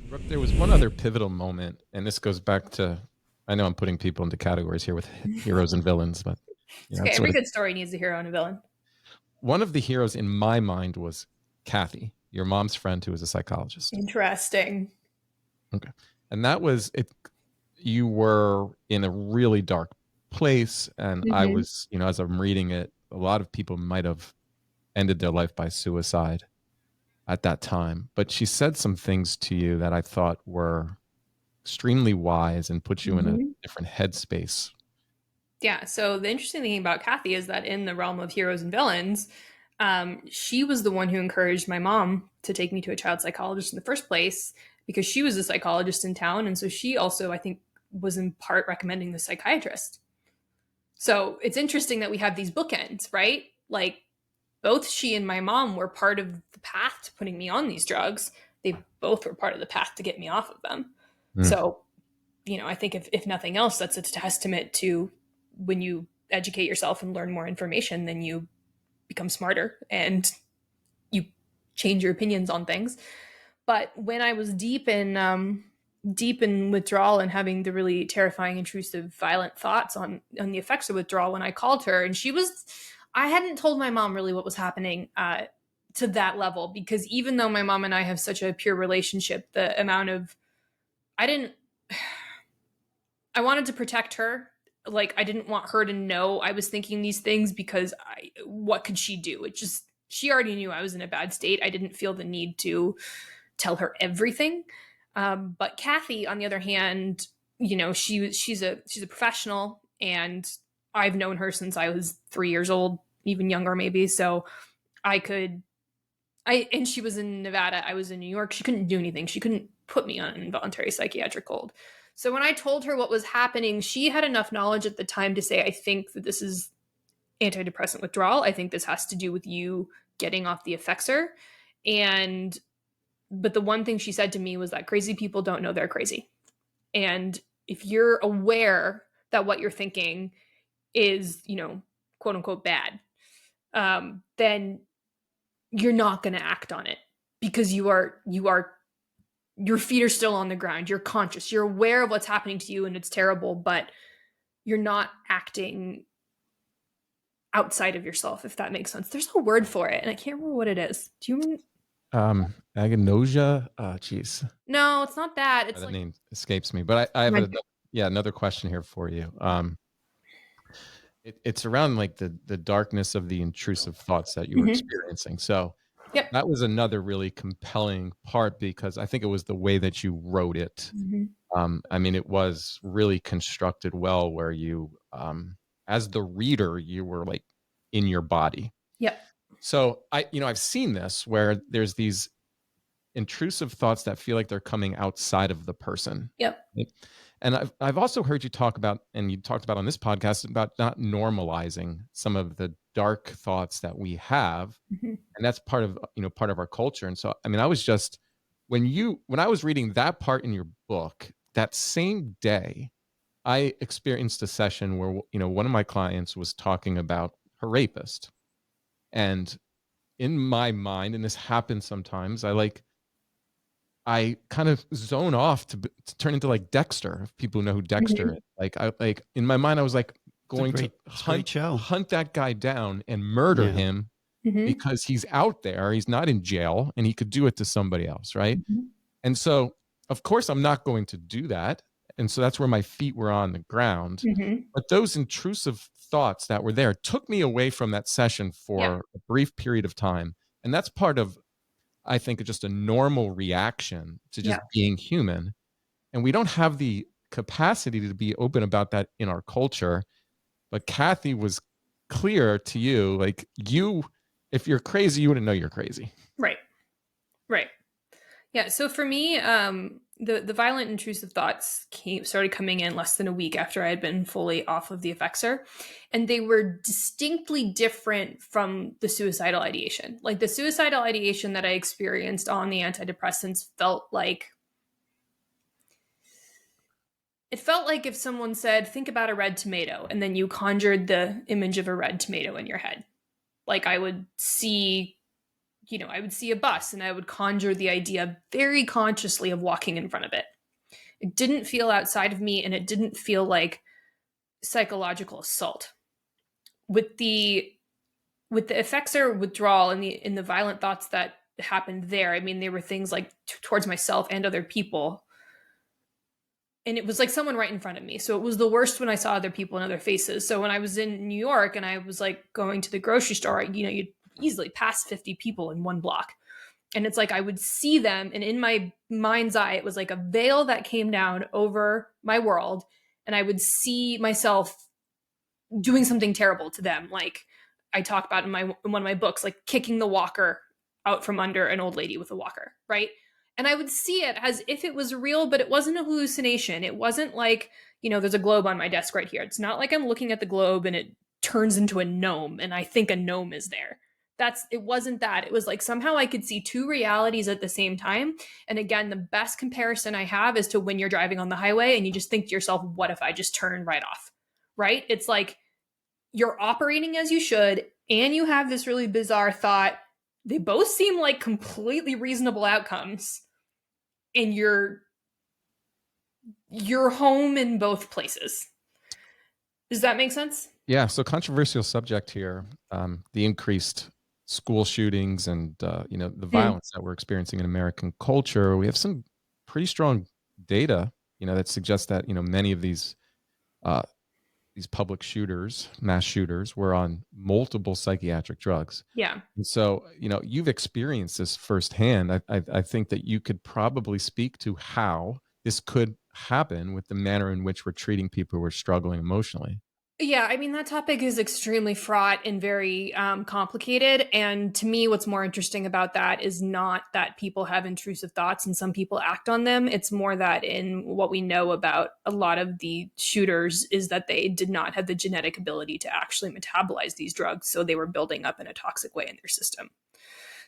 Brooke, there was one other pivotal moment, and this goes back to, I know I'm putting people into categories here with heroes and villains, but It's okay. that's Every what good story needs a hero and a villain. one of the heroes in my mind was Kathy, your mom's friend who was a psychologist. Interesting. Okay. And that was it. You were in a really dark place. And I Hmm. was, as I'm reading it, a lot of people might have ended their life by suicide at that time. But she said some things to you that I thought were extremely wise and put you in a Hmm. different headspace. Yeah. So the interesting thing about Kathy is that in the realm of heroes and villains, she was the one who encouraged my mom to take me to a child psychologist in the first place because she was a psychologist in town. And so she also, I think, was in part recommending the psychiatrist. So it's interesting that we have these bookends, right? Like both she and my mom were part of the path to putting me on these drugs. They both were part of the path to get me off of them. Mm. So, I think if nothing else, that's a testament to when you educate yourself and learn more information, then you become smarter and you change your opinions on things. But when I was deep in withdrawal and having the really terrifying, intrusive, violent thoughts on the effects of withdrawal, when I called her, and I hadn't told my mom really what was happening to that level because even though my mom and I have such a pure relationship, the amount of I didn't I wanted to protect her. Like I didn't want her to know I was thinking these things because what could she do? It just she already knew I was in a bad state. I didn't feel the need to tell her everything. But Kathy, on the other hand, she's a professional, and I've known her since I was 3 years old, even younger maybe. So I could I and she was in Nevada, I was in New York. She couldn't do anything. She couldn't put me on an involuntary psychiatric hold. So when I told her what was happening, she had enough knowledge at the time to say, I think that this is antidepressant withdrawal. I think this has to do with you getting off the effexor. And but the one thing she said to me was that crazy people don't know they're crazy. And if you're aware that what you're thinking is, quote unquote bad, then you're not going to act on it because you are your feet are still on the ground. You're conscious. You're aware of what's happening to you and it's terrible, but you're not acting outside of yourself, if that makes sense. There's a word for it and I can't remember what it is. Do you remember? Agnosia. Geez, No, it's not that. It's that like name escapes me. But I have another question here for you. It's around like the darkness of the intrusive thoughts that you were Mhm. experiencing. So Yep. that was another really compelling part because I think it was the way that you wrote it. Mhm. I mean, it was really constructed well, where you, as the reader, you were like in your body. Yep. So I've seen this where there's these intrusive thoughts that feel like they're coming outside of the person. Yep. Right? And I've also heard you talk about, and you talked about on this podcast, about not normalizing some of the dark thoughts that we have, Mhm. and that's part of our culture. And so, I mean, I was just when I was reading that part in your book that same day, I experienced a session where one of my clients was talking about her rapist, and in my mind, and this happens sometimes, I kind of zone off to turn into like Dexter. If people know who Dexter Mhm. is, like in my mind, I was like going to It's a great show. hunt that guy down and murder Yeah. him Mhm. because he's out there, he's not in jail, and he could do it to somebody else, right? Mhm. And so, of course, I'm not going to do that. And so that's where my feet were on the ground. Mhm. But those intrusive thoughts that were there took me away from that session Yeah. for a brief period of time. And that's part of, I think, just a normal reaction to just Yeah. being human. And we don't have the capacity to be open about that in our culture. But Kathy was clear to you, like, if you're crazy, you wouldn't know you're crazy. Right. Right. Yeah. So for me, the violent intrusive thoughts started coming in less than a week after I had been fully off of the effexor, and they were distinctly different from the suicidal ideation. Like the suicidal ideation that I experienced on the antidepressants felt like if someone said, "Think about a red tomato," and then you conjured the image of a red tomato in your head. Like I would see I would see a bus and I would conjure the idea very consciously of walking in front of it. It didn't feel outside of me, and it didn't feel like psychological assault. With the effects or withdrawal and the violent thoughts that happened there, I mean, they were things like towards myself and other people. And it was like someone right in front of me. So it was the worst when I saw other people and other faces. So when I was in New York and I was like going to the grocery store, you'd easily pass 50 people in one block. And it's like I would see them, and in my mind's eye, it was like a veil that came down over my world, and I would see myself doing something terrible to them. Like I talk about in one of my books, like kicking the walker out from under an old lady with a walker, right? And I would see it as if it was real, but it wasn't a hallucination. It wasn't like, there's a globe on my desk right here. It's not like I'm looking at the globe and it turns into a gnome and I think a gnome is there. It wasn't that. It was like somehow I could see two realities at the same time. And again, the best comparison I have is to when you're driving on the highway and you just think to yourself, what if I just turn right off? Right? It's like you're operating as you should, and you have this really bizarre thought. They both seem like completely reasonable outcomes, and you're home in both places. Does that make sense? Yeah. So controversial subject here. The increased school shootings and the violence that we're experiencing in American culture. We have some pretty strong data, that suggests that many of these public shooters, mass shooters, were on multiple psychiatric drugs. Yeah. And so, you've experienced this firsthand. I think that you could probably speak to how this could happen with the manner in which we're treating people who are struggling emotionally. Yeah, I mean, that topic is extremely fraught and very complicated. And to me, what's more interesting about that is not that people have intrusive thoughts and some people act on them. It's more that in what we know about a lot of the shooters is that they did not have the genetic ability to actually metabolize these drugs. So they were building up in a toxic way in their system.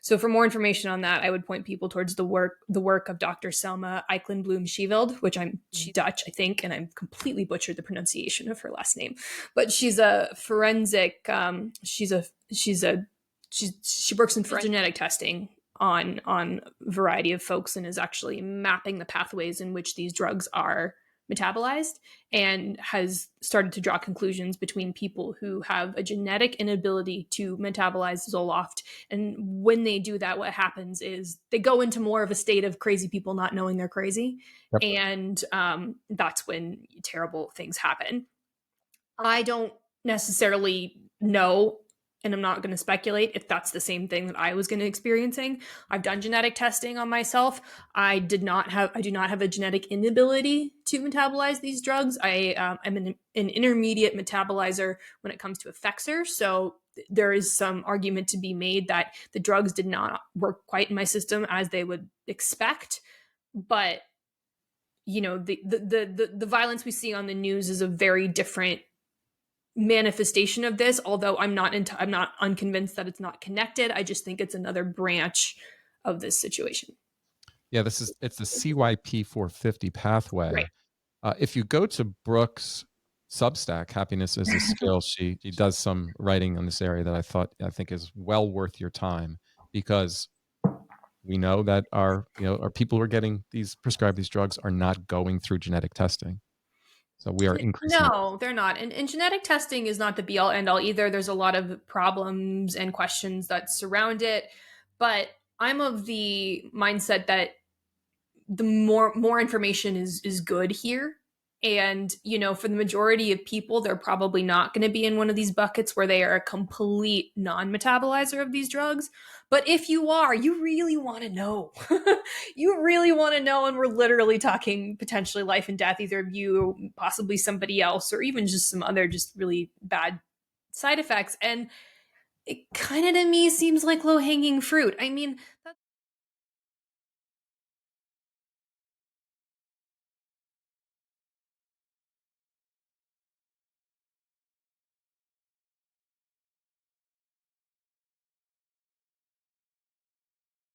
So for more information on that, I would point people towards the work of Dr. Selma Eikelnboom-Schieveld, which she's Dutch, I think, and I'm completely butchered the pronunciation of her last name. But she's a forensic. She works in forensic genetic testing on a variety of folks and is actually mapping the pathways in which these drugs are metabolized, and has started to draw conclusions between people who have a genetic inability to metabolize Zoloft. And when they do that, what happens is they go into more of a state of crazy people not knowing they're crazy. Yep. And that's when terrible things happen. I don't necessarily know, and I'm not going to speculate if that's the same thing that I was going to experiencing. I've done genetic testing on myself. I do not have a genetic inability to metabolize these drugs. I'm an intermediate metabolizer when it comes to effexor. So there is some argument to be made that the drugs did not work quite in my system as they would expect. But the violence we see on the news is a very different manifestation of this, although I'm not unconvinced that it's not connected. I just think it's another branch of this situation. Yeah, it's the CYP 450 pathway. Right. If you go to Brooke's Substack, Happiness is a Skill, she does some writing on this area that I think is well worth your time, because we know that our people who are getting prescribed these drugs are not going through genetic testing. So we are increasing. No, they're not. And genetic testing is not the be all end all either. There's a lot of problems and questions that surround it. But I'm of the mindset that the more information is good here. And, for the majority of people, they're probably not going to be in one of these buckets where they are a complete non-metabolizer of these drugs. But if you are, you really want to know. You really want to know. And we're literally talking potentially life and death, either of you, possibly somebody else, or even just some other just really bad side effects. And it kind of to me seems like low-hanging fruit. I mean,